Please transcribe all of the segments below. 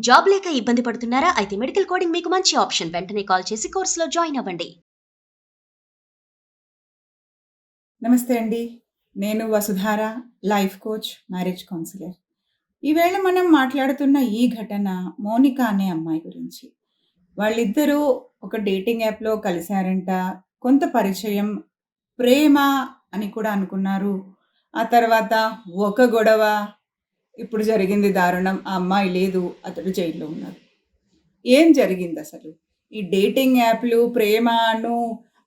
Job లేక ఇబ్బంది పడుతున్నారా? అయితే మెడికల్ కోడింగ్ మీకు మంచి ఆప్షన్. వెంటనే కాల్ చేసి కోర్సులో జాయిన్ అవ్వండి. నమస్తే అండి. నేను Vasudhara, life coach, marriage counsellor. ఈవేళ మనం మాట్లాడుతున్న ఈ ఘటన మోనిక అనే అమ్మాయి గురించి. వాళ్ళిద్దరూ ఒక డేటింగ్ యాప్‌లో కలిసారంట. కొంత పరిచయం, ప్రేమ అని కూడా అనుకున్నారు. ఆ తర్వాత ఒక గొడవ, ఇప్పుడు జరిగింది దారుణం. ఆ అమ్మాయి లేదు, అతడు జైల్‌లో ఉన్నారు. ఏం జరిగిందసలు? ఈ డేటింగ్ యాప్‌లు, ప్రేమను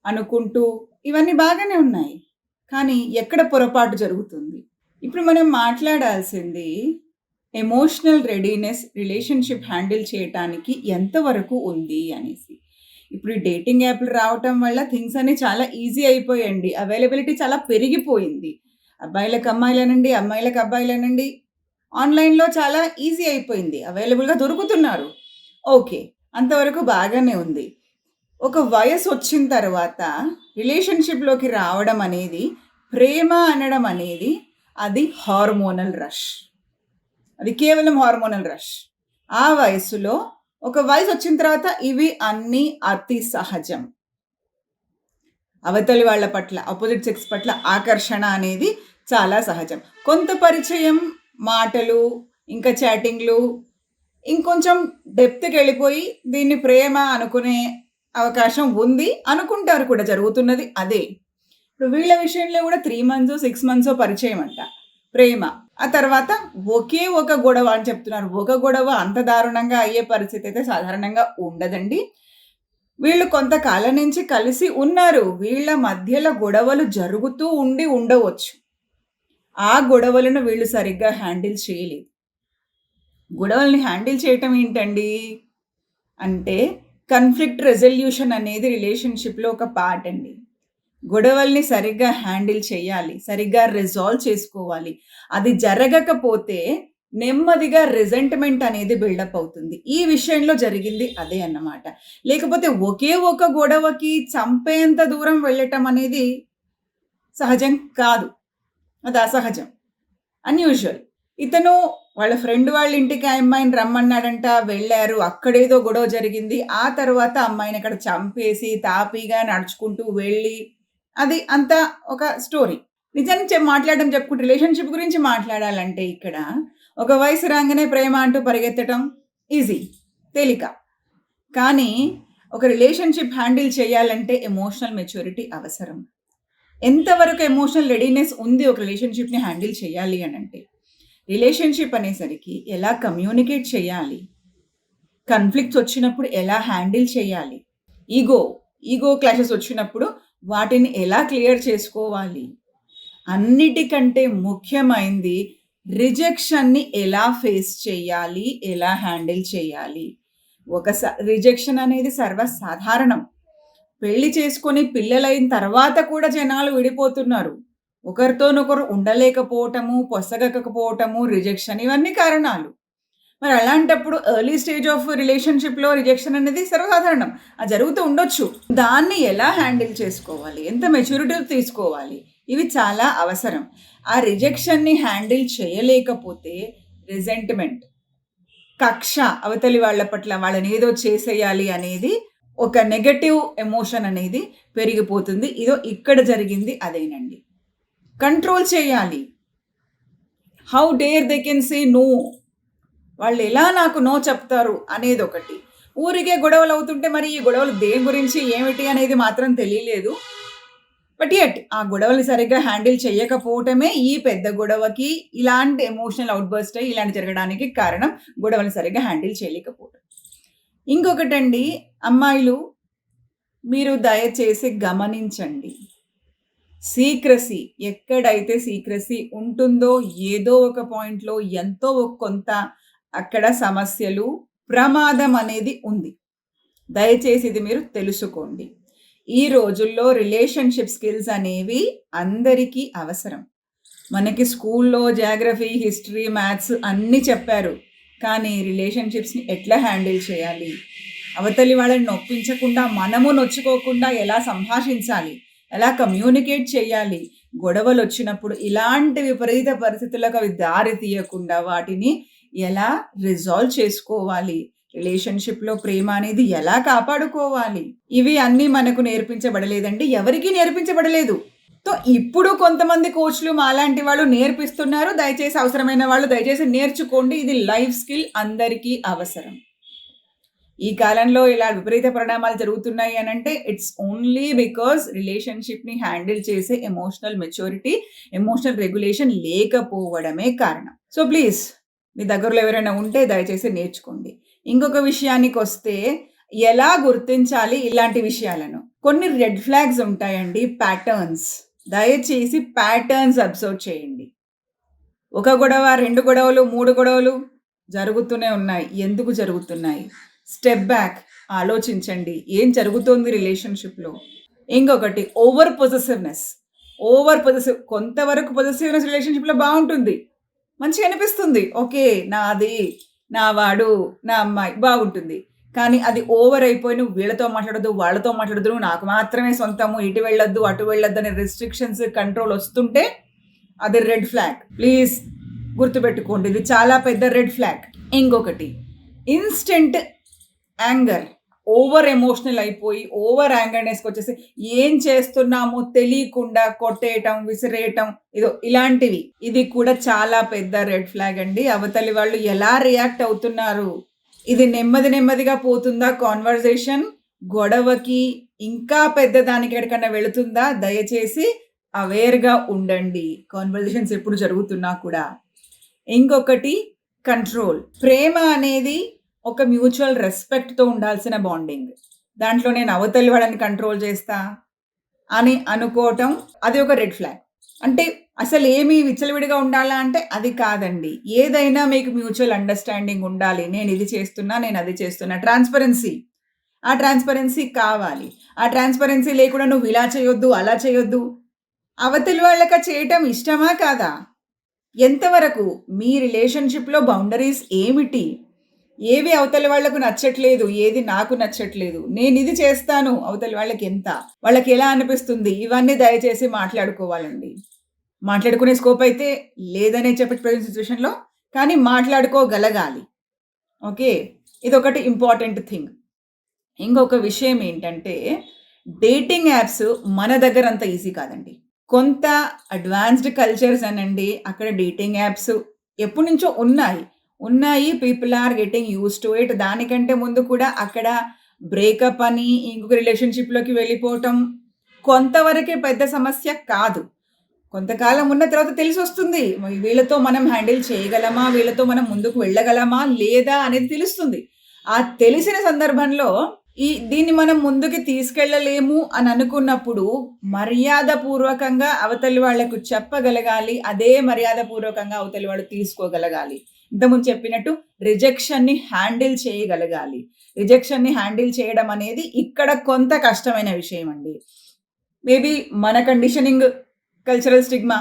అనుకుంటూ ఇవన్నీ బాగానే ఉన్నాయి. కానీ ఎక్కడ పొరపాటు జరుగుతుంది? ఇప్పుడు మనం మాట్లాడాల్సింది ఎమోషనల్ రెడీనెస్ రిలేషన్‌షిప్ హ్యాండిల్ చేయటానికి ఎంతవరకు ఉంది అనేసి. ఇప్పుడు ఈ డేటింగ్ యాప్‌లు రావటం వల్ల థింగ్స్ అన్నీ చాలా ఈజీ అయిపోయాయండి. అవైలబిలిటీ చాలా పెరిగిపోయింది. అబ్బాయిలకు అమ్మాయిలనండి, అమ్మాయిలకు అబ్బాయిలనండి. ఆన్‌లైన్‌లో చాలా ఈజీ అయిపోయింది. అవైలబుల్‌గా దొరుకుతున్నారు. ఓకే. అంతవరకు బాగానే ఉంది. ఒక వయసొచ్చిన తర్వాత రిలేషన్‌షిప్‌లోకి రావడం అనేది, ప్రేమ అనడం అనేది అది హార్మోనల్ రష్. అది కేవలం హార్మోనల్ రష్. ఆ వయస్సులో ఒక వయసొచ్చిన తర్వాత ఇవి అన్నీ అతి సహజం. అవతలి వాళ్ళ పట్ల, అపోజిట్ సెక్స్ పట్ల ఆకర్షణ అనేది చాలా సహజం. కొంత పరిచయం, మాటలు, ఇంకా చాటింగ్‌లు ఇంకొంచెం డెప్త్‌కెళ్ళిపోయి దీన్ని ప్రేమ అనుకునే అవకాశం ఉంది. అనుకుంటారు కూడా, జరుగుతున్నది అదే. ఇప్పుడు వీళ్ళ విషయంలో కూడా 3 మంత్సో, 6 మంత్సో పరిచయం అంట. ప్రేమ. ఆ తర్వాత ఒకే ఒక గొడవ అని చెప్తున్నారు. ఒక గొడవ అంత దారుణంగా అయ్యే పరిస్థితి అయితే సాధారణంగా ఉండదండి. వీళ్ళు కొంతకాలం నుంచి కలిసి ఉన్నారు. వీళ్ళ మధ్యలో గొడవలు జరుగుతూ ఉండి ఉండవచ్చు. ఆ గొడవలను వీళ్ళు సరిగ్గా హ్యాండిల్ చేయలేదు. గొడవల్ని హ్యాండిల్ చేయటం ఏంటండి? అంటే కాన్‌ఫ్లిక్ట్ రెజల్యూషన్ అనేది రిలేషన్‌షిప్‌లో ఒక పార్ట్ అండి. గొడవల్ని సరిగ్గా హ్యాండిల్ చేయాలి. సరిగ్గా రిజాల్వ్ చేసుకోవాలి. అది జరగకపోతే నెమ్మదిగా రిజెంట్‌మెంట్ అనేది బిల్డప్ అవుతుంది. ఈ విషయంలో జరిగింది అదే అన్నమాట. లేకపోతే ఒకే ఒక గొడవకి చంపేంత దూరం వెళ్ళటం అనేది సహజం కాదు. అది అసహజం. అన్‌యూజువల్. ఇతను వాళ్ళ ఫ్రెండ్ వాళ్ళ ఇంటికి ఆ అమ్మాయిని రమ్మన్నాడంట. వెళ్లారు. అక్కడేదో గొడవ జరిగింది. ఆ తర్వాత అమ్మాయిని అక్కడ చంపేసి, తాపీగా నడుచుకుంటూ వెళ్ళి అది అంతా ఒక స్టోరీ. నిజానికి మాట్లాడడం చెప్పుకుంటే రిలేషన్‌షిప్ గురించి మాట్లాడాలంటే ఇక్కడ ఒక వయసు రాంగానే ప్రేమ అంటూ పరిగెత్తటం ఈజీ. తేలిక. కానీ ఒక రిలేషన్‌షిప్ హ్యాండిల్ చేయాలంటే ఎమోషనల్ మెచ్యూరిటీ అవసరం. ఎంతవరకు ఎమోషనల్ రెడీనెస్ ఉంది ఒక రిలేషన్‌షిప్‌ని హ్యాండిల్ చేయాలి అనంటే, రిలేషన్‌షిప్ అనేసరికి ఎలా కమ్యూనికేట్ చేయాలి? కాన్‌ఫ్లిక్ట్స్ వచ్చినప్పుడు ఎలా హ్యాండిల్ చేయాలి? ఈగో క్లాషెస్ వచ్చినప్పుడు వాటిని ఎలా క్లియర్ చేసుకోవాలి? అన్నిటికంటే ముఖ్యమైంది రిజెక్షన్‌ని ఎలా ఫేస్ చేయాలి? ఎలా హ్యాండిల్ చేయాలి? రిజెక్షన్ అనేది సర్వసాధారణం. పెళ్లి చేసుకొని పిల్లలైన తర్వాత కూడా జనాలు విడిపోతున్నారు. ఒకరితోనొకరు ఉండలేకపోవటము, పొసగకపోవటము, రిజెక్షన్ ఇవన్నీ కారణాలు. మరి అలాంటప్పుడు ఎర్లీ స్టేజ్ ఆఫ్ రిలేషన్‌షిప్‌లో రిజెక్షన్ అనేది సర్వసాధారణం. అది జరుగుతూ ఉండొచ్చు. దాన్ని ఎలా హ్యాండిల్ చేసుకోవాలి? ఎంత మెచ్యూరిటీ తీసుకోవాలి? ఇవి చాలా అవసరం. ఆ రిజెక్షన్‌ని హ్యాండిల్ చేయలేకపోతే రిజెంట్‌మెంట్, కక్ష అవతలి వాళ్ళ పట్ల వాళ్ళనేదో చేసేయాలి అనేది ఒక నెగెటివ్ ఎమోషన్ అనేది పెరిగిపోతుంది. ఇక్కడ జరిగింది అదేనండి. కంట్రోల్ చేయాలి. How dare they can say no. వాళ్ళెలా నాకు నో చెప్తారు అనేదొకటి. ఊరికే గొడవలవుతుంటే మరి ఈ గొడవలు దేని గురించి, ఏమిటి అనేది మాత్రం తెలియలేదు. బట్ యెట్ ఆ గొడవల్ని సరిగ్గా హ్యాండిల్ చేయకపోవటమే ఈ పెద్ద గొడవకి, ఇలాంటి ఎమోషనల్ ఔట్‌బర్స్ట్ అయ్యి ఇలాంటి జరగడానికి కారణం. గొడవల్ని సరిగ్గా హ్యాండిల్ చేయలేకపోవటం. ఇంకొకటండి, అమ్మాయిలు మీరు దయచేసి గమనించండి. సీక్రెసీ ఎక్కడైతే సీక్రెసీ ఉంటుందో ఏదో ఒక పాయింట్‌లో ఎంతో కొంత అక్కడ సమస్యలు, ప్రమాదం అనేది ఉంది. దయచేసి ఇది మీరు తెలుసుకోండి. ఈ రోజుల్లో రిలేషన్‌షిప్ స్కిల్స్ అనేవి అందరికీ అవసరం. మనకి స్కూల్‌లో జాగ్రఫీ, హిస్టరీ, మ్యాథ్స్ అన్నీ చెప్పారు. కానీ రిలేషన్‌షిప్స్‌ని ఎట్లా హ్యాండిల్ చేయాలి? అవతలి వాళ్ళని నొప్పించకుండా, మనము నొచ్చుకోకుండా ఎలా సంభాషించాలి? ఎలా కమ్యూనికేట్ చేయాలి? గొడవలొచ్చినప్పుడు ఇలాంటి విపరీత పరిస్థితులకు అవి దారి తీయకుండా వాటిని ఎలా రిజాల్వ్ చేసుకోవాలి, రిలేషన్షిప్లో ప్రేమ అనేది ఎలా కాపాడుకోవాలి, ఇవి అన్నీ మనకు నేర్పించబడలేదండి. ఎవరికీ నేర్పించబడలేదు. సో ఇప్పుడు కొంతమంది కోచ్లు మాలాంటి వాళ్ళు నేర్పిస్తున్నారు. దయచేసి అవసరమైన వాళ్ళు దయచేసి నేర్చుకోండి. ఇది లైఫ్ స్కిల్, అందరికీ అవసరం. ఈ కాలంలో ఇలా విపరీత పరిణామాలు జరుగుతున్నాయి అనంటే ఇట్స్ ఓన్లీ బికాజ్ రిలేషన్షిప్ని హ్యాండిల్ చేసే ఎమోషనల్ మెచ్యూరిటీ, ఎమోషనల్ రెగ్యులేషన్ లేకపోవడమే కారణం. సో ప్లీజ్ మీ దగ్గరలో ఎవరైనా ఉంటే దయచేసి నేర్చుకోండి. ఇంకొక విషయానికి వస్తే, ఎలా గుర్తించాలి ఇలాంటి విషయాలను? కొన్ని రెడ్ ఫ్లాగ్స్ ఉంటాయండి, ప్యాటర్న్స్. దయచేసి ప్యాటర్న్స్ అబ్జర్వ్ చేయండి. ఒక గొడవ, 2 గొడవలు, 3 గొడవలు జరుగుతూనే ఉన్నాయి. ఎందుకు జరుగుతున్నాయి? స్టెప్ బ్యాక్, ఆలోచించండి. ఏం జరుగుతోంది రిలేషన్షిప్లో? ఇంకొకటి ఓవర్ పొజెసివ్నెస్. కొంతవరకు పొజెసివ్నెస్ రిలేషన్షిప్లో బాగుంటుంది, మంచిగా అనిపిస్తుంది. ఓకే, నాది, నా వాడు, నా అమ్మాయి బాగుంటుంది. కానీ అది ఓవర్ అయిపోయి నువ్వు వీళ్ళతో మాట్లాడద్దు, వాళ్ళతో మాట్లాడద్దు, నువ్వు నాకు మాత్రమే సొంతము, ఇటు వెళ్ళొద్దు, అటు వెళ్ళొద్దు అనే రిస్ట్రిక్షన్స్, కంట్రోల్ వస్తుంటే అది రెడ్ ఫ్లాగ్. ప్లీజ్ గుర్తుపెట్టుకోండి, ఇది చాలా పెద్ద రెడ్ ఫ్లాగ్. ఇంకొకటి ఇన్స్టెంట్ యాంగర్. ఓవర్ ఎమోషనల్ అయిపోయి ఓవర్ యాంగర్నెస్కి వచ్చేసి ఏం చేస్తున్నామో తెలియకుండా కొట్టేయటం, విసిరేయటం, ఇలాంటివి. ఇది కూడా చాలా పెద్ద రెడ్ ఫ్లాగ్ అండి. అవతలి వాళ్ళు ఎలా రియాక్ట్ అవుతున్నారు, ఇది నెమ్మదిగా పోతుందా కాన్వర్జేషన్, గొడవకి ఇంకా పెద్ద దానికి ఎక్కడికన్నా వెళుతుందా? దయచేసి అవేర్గా ఉండండి కాన్వర్జేషన్స్ ఎప్పుడు జరుగుతున్నా కూడా. ఇంకొకటి కంట్రోల్. ప్రేమ అనేది ఒక మ్యూచువల్ రెస్పెక్ట్తో ఉండాల్సిన బాండింగ్. దాంట్లో నేను అవతలి వాళ్ళని కంట్రోల్ చేస్తా అని అనుకోవటం, అది ఒక రెడ్ ఫ్లాగ్. అంటే అసలు ఏమి విచ్చలవిడిగా ఉండాలా అంటే అది కాదండి. ఏదైనా మీకు మ్యూచువల్ అండర్స్టాండింగ్ ఉండాలి. నేను ఇది చేస్తున్నా, నేను అది చేస్తున్నా. ట్రాన్స్పరెన్సీ, ఆ ట్రాన్స్పరెన్సీ కావాలి. ఆ ట్రాన్స్పరెన్సీ లేకుండా నువ్వు ఇలా చేయొద్దు, అలా చేయొద్దు. అవతలి వాళ్ళకి చేయటం ఇష్టమా కాదా? ఎంతవరకు? మీ రిలేషన్షిప్లో బౌండరీస్ ఏమిటి? ఏవి అవతలి వాళ్లకు నచ్చట్లేదు, ఏది నాకు నచ్చట్లేదు, నేను ఇది చేస్తాను, అవతలి వాళ్ళకి ఎంత, వాళ్ళకి ఎలా అనిపిస్తుంది, ఇవన్నీ దయచేసి మాట్లాడుకోవాలండి. మాట్లాడుకునే స్కోప్ అయితే లేదనే చెప్పే ప్రజెంట్ సిచ్యువేషన్లో, కానీ మాట్లాడుకోగలగాలి. ఓకే, ఇదొకటి ఇంపార్టెంట్ థింగ్. ఇంకొక విషయం ఏంటంటే, డేటింగ్ యాప్స్ మన దగ్గర అంత ఈజీ కాదండి. కొంత అడ్వాన్స్డ్ కల్చర్స్ అనండి, అక్కడ డేటింగ్ యాప్స్ ఎప్పటి నుంచో ఉన్నాయి. People are getting use to it. దానికంటే ముందు కూడా అక్కడ బ్రేకప్ అని ఇంకొక రిలేషన్షిప్లోకి వెళ్ళిపోవటం కొంతవరకే పెద్ద సమస్య కాదు. కొంతకాలం ఉన్న తర్వాత తెలిసి వస్తుంది, వీళ్ళతో మనం హ్యాండిల్ చేయగలమా, వీళ్ళతో మనం ముందుకు వెళ్ళగలమా లేదా అనేది తెలుస్తుంది. ఆ తెలిసిన సందర్భంలో దీన్ని మనం ముందుకు తీసుకెళ్ళలేము అని అనుకున్నప్పుడు మర్యాదపూర్వకంగా అవతలి వాళ్లకు చెప్పగలగాలి. అదే మర్యాదపూర్వకంగా అవతలి వాళ్ళు తీసుకోగలగాలి. ఇంతకుముందు చెప్పినట్టు రిజెక్షన్ని హ్యాండిల్ చేయగలగాలి. రిజెక్షన్ని హ్యాండిల్ చేయడం అనేది ఇక్కడ కొంత కష్టమైన విషయం అండి. మేబీ మన కండిషనింగ్, కల్చరల్ స్టిగ్మా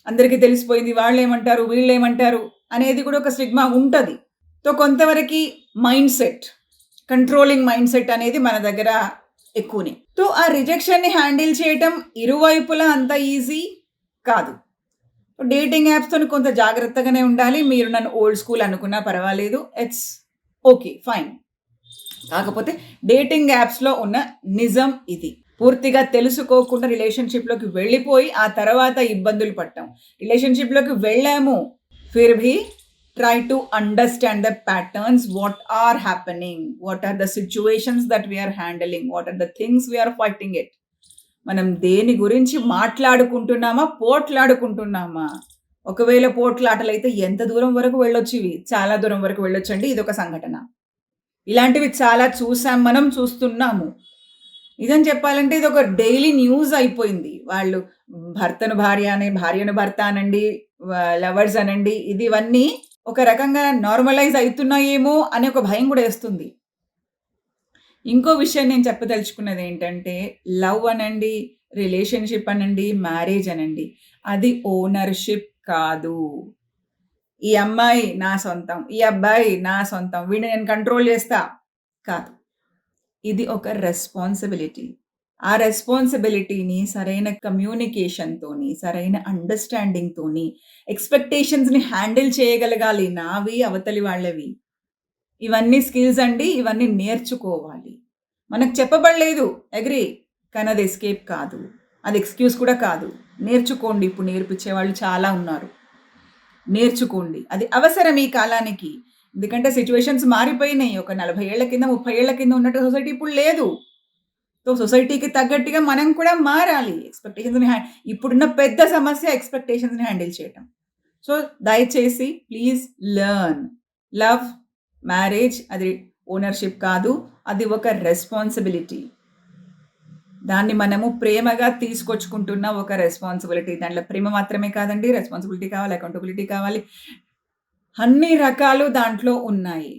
అందరికీ తెలిసిపోయింది. వాళ్ళు ఏమంటారు, వీళ్ళు ఏమంటారు అనేది కూడా ఒక స్టిగ్మా ఉంటుంది. సో కొంతవరకు mind set, controlling mind set అనేది మన దగ్గర ఎక్కువనే. సో ఆ రిజెక్షన్ని హ్యాండిల్ చేయటం ఇరువైపులా అంత ఈజీ కాదు. డేటింగ్ యాప్స్తో కొంత జాగ్రత్తగానే ఉండాలి. మీరు నన్ను ఓల్డ్ స్కూల్ అనుకున్నా పర్వాలేదు, ఇట్స్ ఓకే, ఫైన్. కాకపోతే డేటింగ్ యాప్స్లో ఉన్న నిజం ఇది. పూర్తిగా తెలుసుకోకుండా రిలేషన్షిప్లోకి వెళ్ళిపోయి ఆ తర్వాత ఇబ్బందులు పడటం. రిలేషన్షిప్లోకి వెళ్ళాము, ఫిర్ భీ try to understand the patterns, what are happening, what are the situations that we are handling, what are the things we are fighting it. మనం దేని గురించి మాట్లాడుకుంటున్నామా, పోట్లాడుకుంటున్నామా? ఒకవేళ పోట్లాటలైతే ఎంత దూరం వరకు వెళ్ళొచ్చు? ఇవి చాలా దూరం వరకు వెళ్ళొచ్చండి. ఇదొక సంఘటన. ఇలాంటివి చాలా చూసాం, మనం చూస్తున్నాము. ఇదని చెప్పాలంటే ఇది ఒక డైలీ న్యూస్ అయిపోయింది. వాళ్ళు భర్తను భార్య అని, భార్యను భర్త అనండి, లవర్స్ అనండి, ఇవన్నీ ఒక రకంగా నార్మలైజ్ అవుతున్నాయేమో అనే ఒక భయం కూడా వేస్తుంది. ఇంకో విషయం నేను చెప్పదలుచుకున్నది ఏంటంటే, లవ్ అనండి, రిలేషన్షిప్ అనండి, మ్యారేజ్ అనండి, అది ఓనర్షిప్ కాదు. ఈ అమ్మాయి నా సొంతం, ఈ అబ్బాయి నా సొంతం, వీడిని నేను కంట్రోల్ చేస్తా కాదు. ఇది ఒక రెస్పాన్సిబిలిటీ. ఆ రెస్పాన్సిబిలిటీని సరైన కమ్యూనికేషన్‌తోని, సరైన అండర్‌స్టాండింగ్‌తోని, ఎక్స్‌పెక్టేషన్స్‌ని హ్యాండిల్ చేయగలగాలి. నావి, అవతలి వాళ్ళవి. ఇవన్నీ స్కిల్స్ అండి. ఇవన్నీ నేర్చుకోవాలి. మనకు చెప్పబడలేదు. అగ్రీ. కానీ అది ఎస్కేప్ కాదు. అది ఎక్స్‌క్యూజ్ కూడా కాదు. నేర్చుకోండి. ఇప్పుడు నేర్పించేవాళ్ళు చాలా ఉన్నారు. నేర్చుకోండి. అది అవసరం ఈ కాలానికి. ఎందుకంటే సిట్యుయేషన్స్ మారిపోయినాయి. ఒక 40 ఏళ్ల కింద, 30 ఏళ్ల కింద ఉన్నట్టు సొసైటీ ఇప్పుడు లేదు. సో, సొసైటీకి తగ్గట్టుగా మనం కూడా మారాలి. ఎక్స్‌పెక్టేషన్స్‌ని ఇప్పుడున్న పెద్ద సమస్య ఎక్స్‌పెక్టేషన్స్‌ని హ్యాండిల్ చేయటం. సో, దయచేసి ప్లీజ్ లెర్న్. లవ్, మ్యారేజ్ అది ఓనర్‌షిప్ కాదు. అది ఒక రెస్పాన్సిబిలిటీ. దాన్ని మనము ప్రేమగా తీసుకొచ్చుకుంటున్న ఒక రెస్పాన్సిబిలిటీ. దాంట్లో ప్రేమ మాత్రమే కాదండి. రెస్పాన్సిబిలిటీ కావాలి, అకౌంటబిలిటీ కావాలి. అన్ని రకాలు దాంట్లో ఉన్నాయి.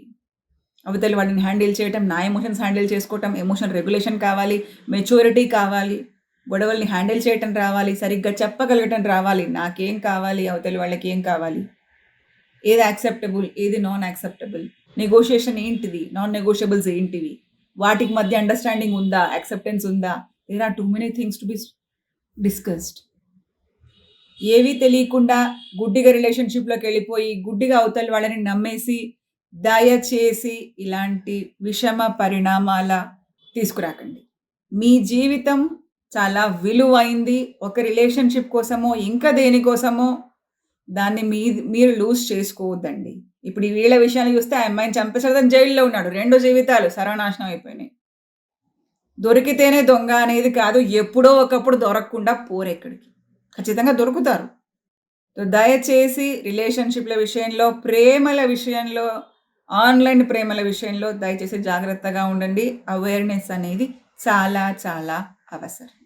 అవతలి వాడిని హ్యాండిల్ చేయటం, నా ఎమోషన్స్ హ్యాండిల్ చేసుకోవటం, ఎమోషనల్ రెగ్యులేషన్ కావాలి, మెచ్యూరిటీ కావాలి, గొడవల్ని హ్యాండిల్ చేయటం రావాలి, సరిగ్గా చెప్పగలగటం రావాలి. నాకేం కావాలి, అవతలి వాళ్ళకి ఏం కావాలి, ఏది యాక్సెప్టబుల్, ఏది నాన్ యాక్సెప్టబుల్, నెగోషియేషన్ ఏంటిది, నాన్ నెగోషియబుల్స్ ఏంటివి, వాటికి మధ్య అండర్‌స్టాండింగ్ ఉందా, యాక్సెప్టెన్స్ ఉందా? There are too many things to be discussed. ఏవీ తెలియకుండా గుడ్డిగా రిలేషన్‌షిప్‌లోకెళ్ళిపోయి, గుడ్డిగా అవతలి వాళ్ళని నమ్మేసి, దయచేసి ఇలాంటి విషమ పరిణామాల తీసుకురాకండి. మీ జీవితం చాలా విలువైంది. ఒక రిలేషన్‌షిప్ కోసమో, ఇంకా దేనికోసమో దాన్ని మీరు లూజ్ చేసుకోవద్దండి. ఇప్పుడు ఈ వీళ్ళ విషయాన్ని చూస్తే ఆ అమ్మాయిని చంపేసాడు, అతను జైల్‌లో ఉన్నాడు. 2 జీవితాలు సర్వనాశనం అయిపోయినాయి. దొరికితేనే దొంగ అనేది కాదు. ఎప్పుడో ఒకప్పుడు దొరకకుండా పోరెక్కడికి. ఖచ్చితంగా దొరుకుతారు. సో, దయచేసి రిలేషన్‌షిప్‌ల విషయంలో, ప్రేమల విషయంలో, ఆన్‌లైన్ ప్రేమల విషయంలో దయచేసి జాగ్రత్తగా ఉండండి. అవేర్‌నెస్ అనేది చాలా చాలా అవసరం.